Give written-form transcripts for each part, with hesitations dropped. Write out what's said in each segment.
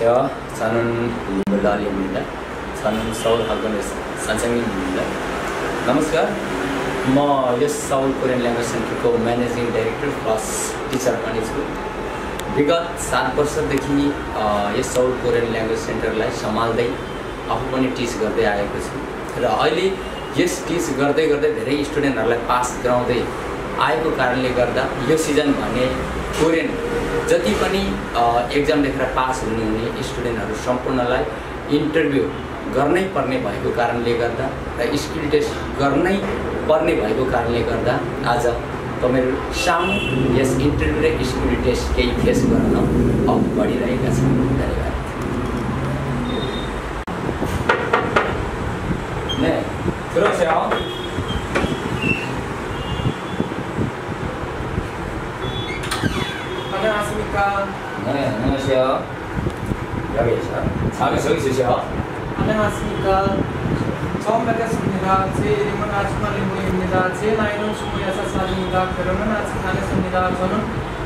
안녕하세요. 저는 물랄입니다. 저는 서울학원에서 선생님입니다. नमस्कार, म yes Saul Korean language सेन्टरको म्यानेजिङ डाइरेक्टर प्लस टिचर पनि छु। विगत 7 वर्षदेखि यस साउल कोरियन ल्याङ्ग्वेज सेन्टरलाई सम्हाल्दै आफू पनि टिच गर्दै आएको छु र अहिले यस टिच गर्दै गर्दै धेरै स्टुडेन्टहरूलाई पास गराउँदै आएको कारणले गर्दा यो सिजन भने कोरियन जति पनि एक्जाम लेखेर पास हुने स्टुडेन्टहरू सम्पूर्णलाई इन्टरभ्यू गर्नै पर्ने भएको कारणले गर्दा र स्किल टेस्ट गर्नै पर्ने भएको कारणले गर्दा आज तपाईहरु सामु यस इन्टरभ्यू र स्किल टेस्ट केही फेस गर्न अघि बढिरहेका छन्। धन्यवाद। 네, 들어오세요. 안녕하십니까. 네, 안녕하세요. 여기 있어요. 저기 있으세요. 안녕하십니까. 처음 뵙겠습니다. 제 이름은 아주마리무입니다. 제 나이는 26살입니다. 결혼은 아직 안 했습니다. 저는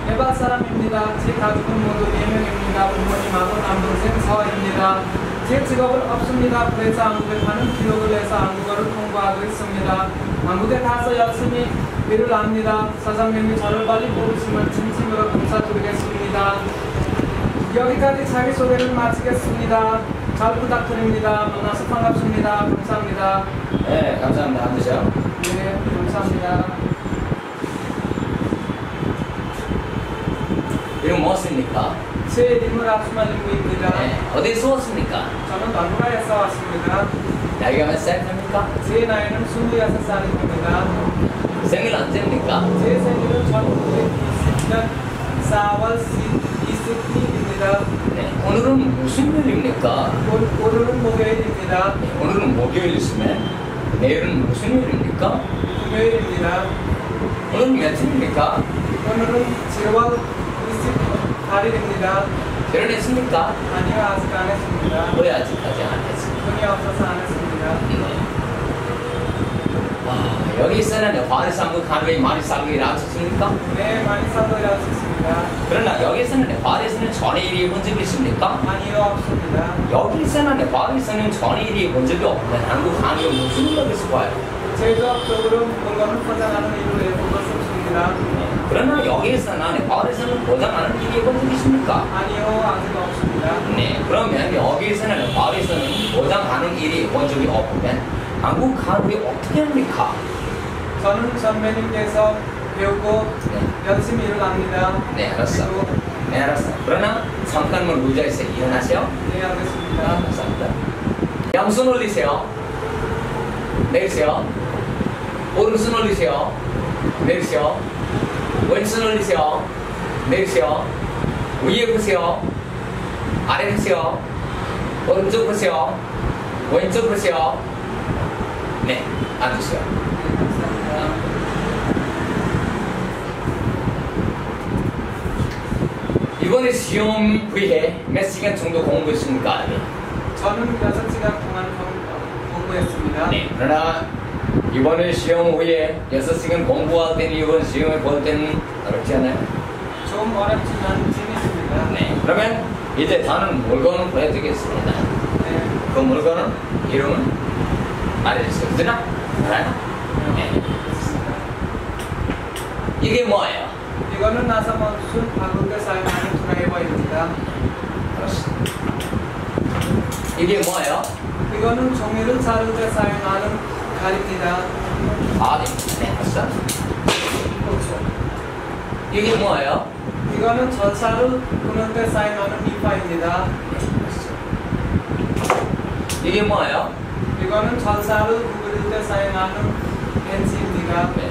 네발 사람입니다. 제 가족은 모두 4명입니다. 부모님하고 남동생 서입니다. 제 직업은 없습니다. 그래서 한국에 가는 기록을 내서 한국어를 공부하고 있습니다. 한국에 가서 열심히 일을 합니다. 사장님이 저를 빨리 부르시면 진심으로 감사드리겠습니다. 여기까지 자기소개를 마치겠습니다. 잘 부탁드립니다. 만나서 반갑습니다. 감사합니다. 네, 감사합니다. 앉으세요. 네, 감사합니다. 이름 무엇입니까? 제 이름은 아주마리무입니다. 네, 어디서 왔습니까? 저는 남부라에서 왔습니다. 나이가 몇 살입니까? 제 나이는 26살입니다. 생일 언제입니까? 제 생일은 1920년 4월 22일입니다. 네, 오늘은 무슨 요일입니까? 오늘은 목요일입니다. 오늘은 목요일이시면 내일은 무슨 요일입니까? 금요일입니다. 오늘은 며칠입니까? 오늘은 7월 28일입니다. 결혼했습니까? 아니요, 아직 안 했습니다. 왜 아직까지 안 했습니까? 돈이 없어서 안 했습니다. 와, 여기서는 파리스 한국 한국이 많이 살고 일하셨습니까? 네, 많이 살고 일하셨습니다. 그러나 여기서는 파리스는 전일이 본 적이 있습니까? 아니요, 없습니다. 여기서는 파리스는 전일이 본 적이 없는 한국 한국이 무슨 일을 봐요? 제조업적으로 물건을 포장하는 일을 해본 것은 없습니다. 그러나 여기서는 파리스는 포장하는 일이 본 적이 있습니까? 아니요, 아직 없습니다. 네, 그러면 여기서는 파리스는 포장하는 일이 본 적이 없으면 한국 한국이 어떻게 합니까? 저는 선배님께서 배우고 열심히 일을 합니다. 네, 알았어. 네, 알았어. 그러나 잠깐만 의자에서 일어나세요. 네, 알겠습니다. 감사합니다. 양손 올리세요. 내리세요. 오른손 올리세요. 내리세요. 왼손 올리세요. 내리세요. 위에 보세요. 아래 보세요. 오른쪽 보세요. 왼쪽 보세요. 네, 앉으세요. 감사합니다. 이번에 시험 후에 몇 시간 정도 공부했습니까? 저는 6시간 동안 공부했습니다. 네, 그러나 이번에 시험 후에 6시간 공부할 때는 이번 시험을 볼 때는 어렵지 않아요? 좀 어렵지만 재밌습니다. 네, 그러면 이제 다른 물건을 보여드리겠습니다. 네. 그 물건은 이름은 말해주세요. 그잖아? 알아요? 네. 이게 뭐예요? 이거는 나사 몬순 한국에 사용하는 드라이버입니다. 그렇습니다. 이게 뭐예요? 이거는 종이를 자를 때 사용하는 칼입니다. 아, 네, 알았어. 이게 뭐예요? 이거는 전사를 구는 때 사용하는 미파입니다. 이게 뭐예요? 이거는 전사를 구부릴 때 사용하는 벤치입니다. 네.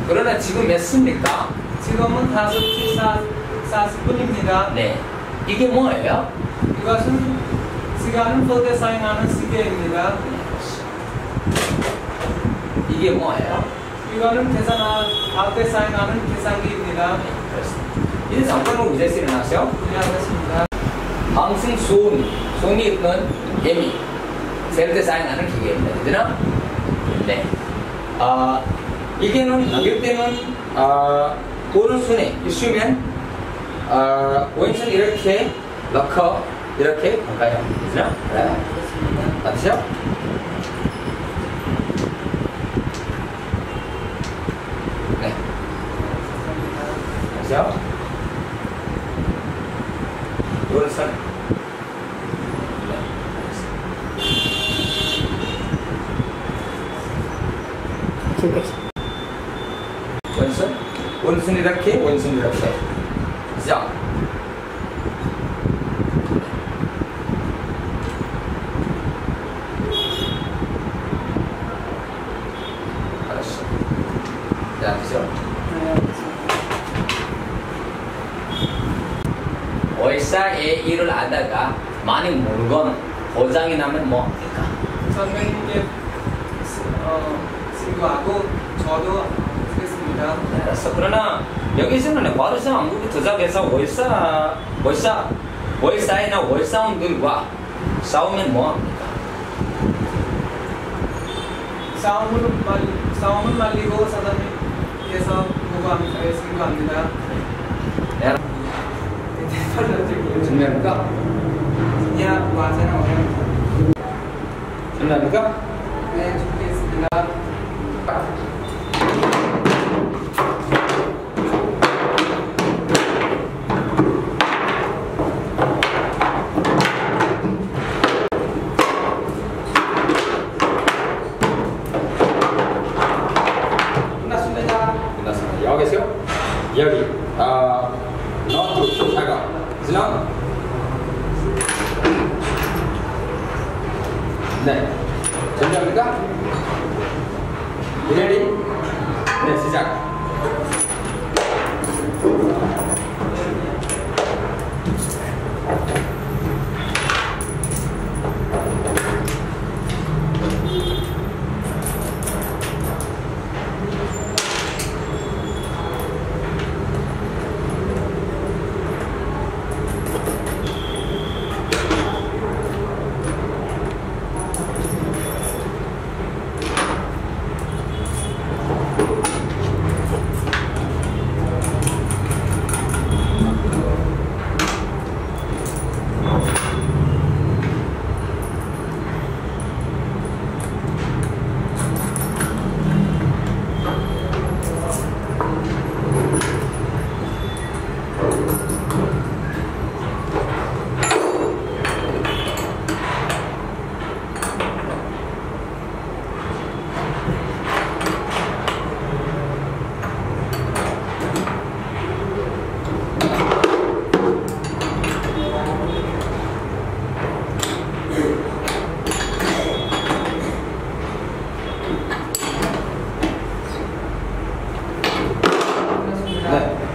그러나 지금 몇 시입니까? 지금은 5시 40분입니다. 네. 이게 뭐예요? 이것은 시간을 볼 때 사용하는 시계입니다. 이게 뭐예요? 이거는 계산할 때 사용하는 계산기입니다. 네, 그렇습니다. 이제 잠깐만 의자에서 일어나세요. 네, 알겠습니다. 방송 손이 있는 개미 셀 때 사용하는 기계입니다. 그죠? 네. 이게는 이때는 오른손에 있으면 왼손 이렇게 넣고 이렇게 볼까요? 그죠? 네. 맞죠? 네. 맞죠? 오른손. 왼손, 오른손 이렇게, 왼손 이렇게. 그죠? 알았어. 자, 그죠? 월사의 일을 하다가 많이 모르거나 고장이 나면 뭐 합니까? 저는 이게 친구하고 저도 쓰겠습니다. 네, 알았어. 그러나 여기서는 와르사 왕국이 도착해서 월사이나 월사원들과 싸우면 뭐 합니까? 싸움은 말리고 사장님께서 신고합니다. 네. 준비합니까? 그냥 와세나 오면 준비합니까? 네, 준비했습니다. 끝났습니다. 끝났습니다. 여기 계세요? 여기 너트 자가 지나 네 준비합니까? ready? 네 시작.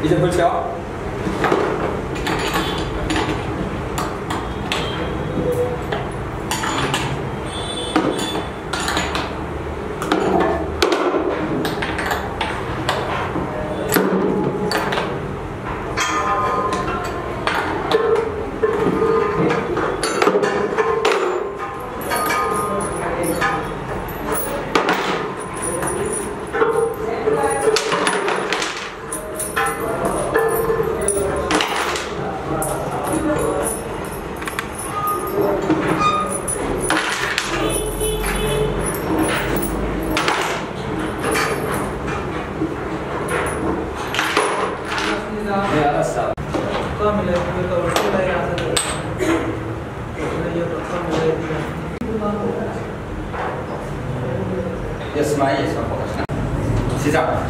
이제 볼게요. 네, 알았어. Yes, yes, 시작.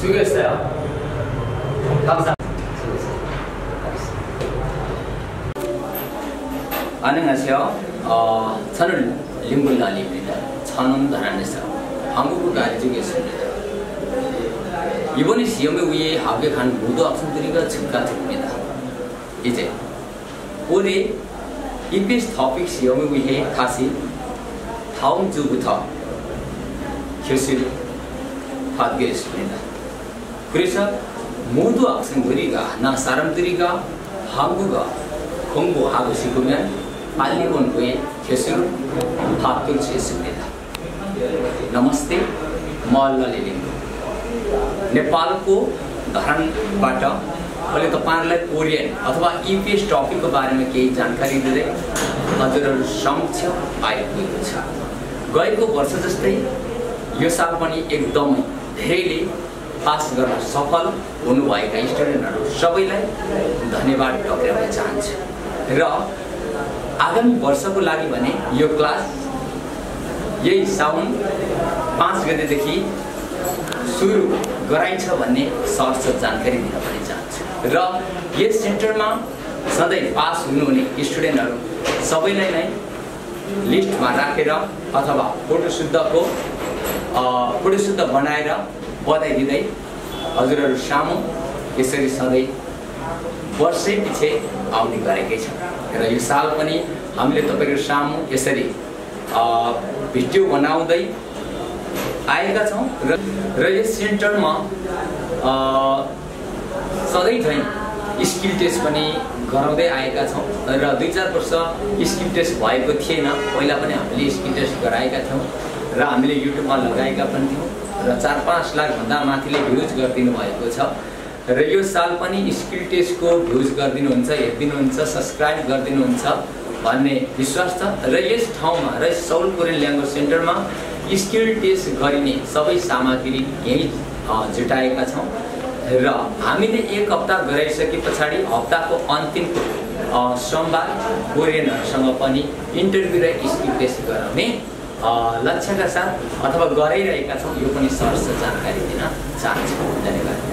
수고했어요. 감사합니다. 안녕하세요. 저는 림블랄입니다. 저는 다란에서 한국어 가르치고 있습니다. 이번에 시험에 의해 합격한 모든 학생들이 축하드립니다. 이제 올해 EPS 토픽 시험에 의해 다시 다음 주부터 교실 받겠습니다. 그래서 모두 학생들이가 사람들이가 한국어 공부하고 싶으면 빨리 온 후에 교수를 합격할 수 있습니다. नमस्ते म ललिलिङ नेपालको धरानबाट अहिले तपाईहरुलाई कोरियन अथवा EPS टपिकको बारेमा केही जानकारी दिँदै हजुरहरु समक्ष आइपुगेको छ। गएको वर्ष जस्तै यो साल पनि एकदमै धेरैले पास गर्न सफल हुनुभएका स्टुडेन्टहरु सबैलाई धन्यवाद टक्राउन चाहन्छु र आगामी वर्षको लागि भने यो क्लास यही साउन 5 गतेदेखि सुरु गराइन्छ भन्ने सर्ट जानकारी दिन पनि चाहन्छु र यस सेन्टरमा सधैँ पास हुनुहुने स्टुडेन्टहरु सबैलाई नै लिस्टमा राखेर अथवा फोटोशुद्ध बनाएर बधाई दिँदै हजुरहरु सामु यसरी सधैँ वर्षै पछि आउने गरेकै छ र यो साल पनि हामीले तपाईहरु सामु यसरी भिडियो बनाउँदै आएका छौं र यस सेन्टरमा सधैँ झैं स्किल टेस्ट पनि गराउँदै आएका छौं र 2-4 वर्ष स्किल टेस्ट भएको थिएन। पहिला पनि हामीले स्किल टेस्ट गराएका थियौं र हामीले युट्युबमा लगाएका पनि थियौं र 4-5 लाख भन्दा माथिले भ्युज गरिदिनु भएको छ र यो साल पनि स्किल टेस्टको भ्युज गरिदिनुहुन्छ, हेर्दिनुहुन्छ, सब्स्क्राइब गरिदिनुहुन्छ भन्ने विश्वास छ र यस ठाउँमा र साउल कोरियन ल्याङ्ग्वेज सेन्टरमा स्किल टेस्ट गरिने सबै सामग्री यही जुटाएका छौं र हामीले 1 हप्ता गराइसके पछाडी हप्ताको अन्तिम सोमबार कोरियनहरुसँग पनि इन्टरभ्यु र स्किल टेस्ट गराउने लक्ष्यका साथ अथवा गराइरहेका छौं। यो पनि सर्ट जानकारी दिन चाहन्छु। धन्यवाद।